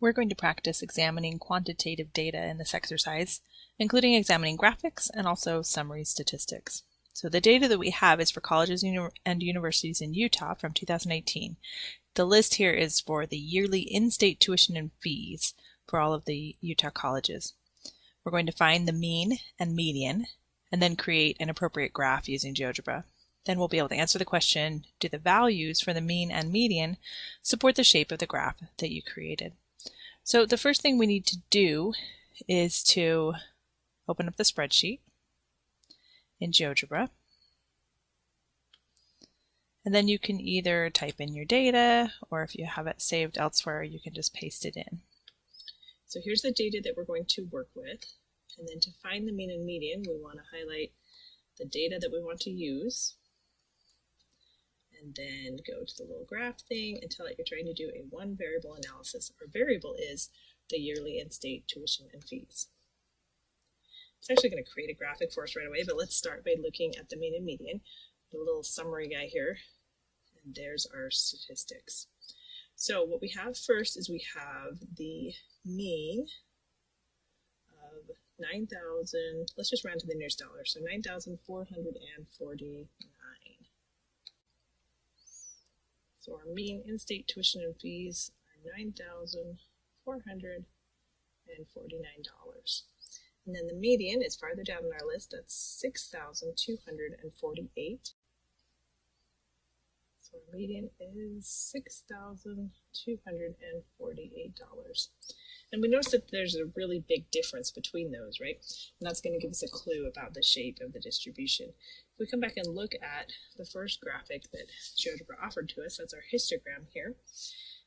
We're going to practice examining quantitative data in this exercise, including examining graphics and also summary statistics. So the data that we have is for colleges and universities in Utah from 2018. The list here is for the yearly in-state tuition and fees for all of the Utah colleges. We're going to find the mean and median, and then create an appropriate graph using GeoGebra. Then we'll be able to answer the question, do the values for the mean and median support the shape of the graph that you created? So the first thing we need to do is to open up the spreadsheet in GeoGebra. And then you can either type in your data, or if you have it saved elsewhere, you can just paste it in. So here's the data that we're going to work with. And then to find the mean and median, we want to highlight the data that we want to use. And then go to the little graph thing and tell it you're trying to do a one variable analysis. Our variable is the yearly in-state tuition and fees. It's actually going to create a graphic for us right away, but let's start by looking at the mean and median. The little summary guy here, and there's our statistics. So what we have first is we have the mean of 9,000, let's just round to the nearest dollar, so 9,449. So our mean in-state tuition and fees are $9,449. And then the median is farther down in our list, that's $6,248. So our median is $6,248. And we notice that there's a really big difference between those, right? And that's going to give us a clue about the shape of the distribution. If we come back and look at the first graphic that GeoGebra offered to us, that's our histogram here.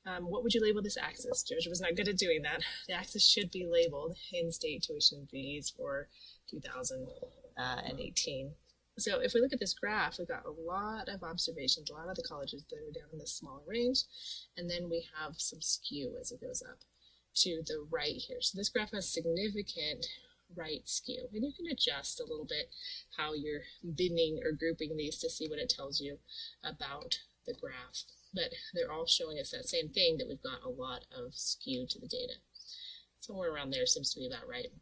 What would you label this axis? GeoGebra's not good at doing that. The axis should be labeled in-state tuition fees for 2018. So if we look at this graph, we've got a lot of observations, a lot of the colleges that are down in this smaller range, and then we have some skew as it goes up to the right here. So this graph has significant right skew, and you can adjust a little bit how you're binning or grouping these to see what it tells you about the graph. But they're all showing us that same thing, that we've got a lot of skew to the data. Somewhere around there seems to be about right.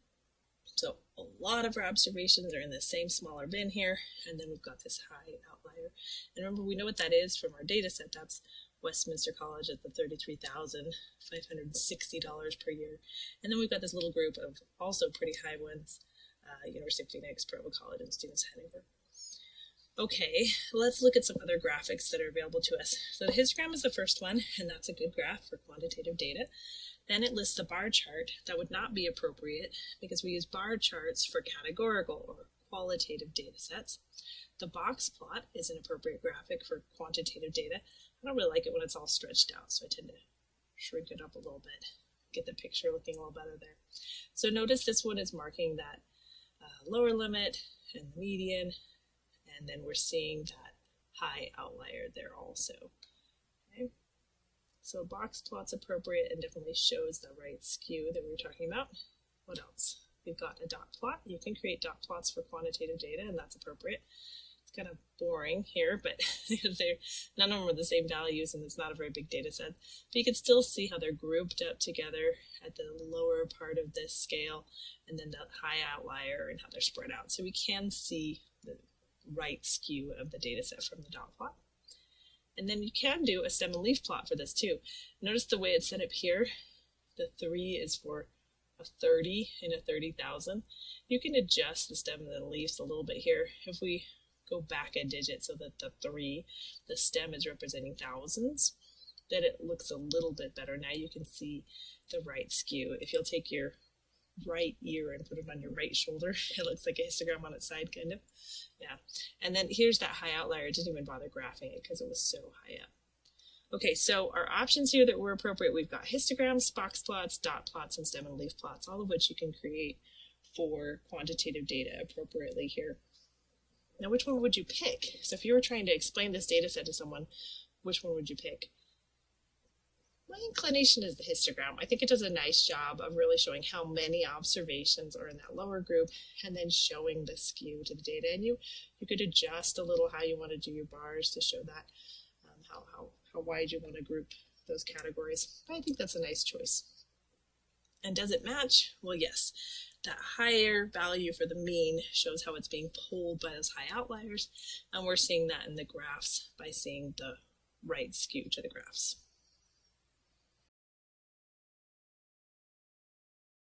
So a lot of our observations are in the same smaller bin here, and then we've got this high outlier. And remember, we know what that is from our data set. That's Westminster College at the $33,560 per year. And then we've got this little group of also pretty high ones, University of Phoenix, Provo College, and Stevens-Heidegger. Okay, let's look at some other graphics that are available to us. So the histogram is the first one, and that's a good graph for quantitative data. Then it lists a bar chart. That would not be appropriate because we use bar charts for categorical or qualitative data sets. The box plot is an appropriate graphic for quantitative data. I don't really like it when it's all stretched out, so I tend to shrink it up a little bit, get the picture looking a little better there. So notice this one is marking that lower limit and the median, and then we're seeing that high outlier there also. Okay. So box plot's appropriate and definitely shows the right skew that we were talking about. What else? We've got a dot plot. You can create dot plots for quantitative data, and that's appropriate. It's kind of boring here, but none of them are the same values, and it's not a very big data set. But you can still see how they're grouped up together at the lower part of this scale, and then the high outlier and how they're spread out. So we can see the right skew of the data set from the dot plot. And then you can do a stem and leaf plot for this too. Notice the way it's set up here. The 3 is for a 30 in a 30,000. You can adjust the stem and the leaves a little bit here. If we go back a digit so that the 3, the stem is representing thousands, then it looks a little bit better. Now you can see the right skew. If you'll take your right ear and put it on your right shoulder, it looks like a histogram on its side, kind of. Yeah. And then here's that high outlier. I didn't even bother graphing it because it was so high up. Okay, so our options here that were appropriate, we've got histograms, box plots, dot plots, and stem and leaf plots, all of which you can create for quantitative data appropriately here. Now, which one would you pick? So if you were trying to explain this data set to someone, which one would you pick? My inclination is the histogram. I think it does a nice job of really showing how many observations are in that lower group and then showing the skew to the data. And you could adjust a little how you want to do your bars to show that, how wide you want to group those categories. But I think that's a nice choice. And does it match? Well, yes. That higher value for the mean shows how it's being pulled by those high outliers, and we're seeing that in the graphs by seeing the right skew to the graphs.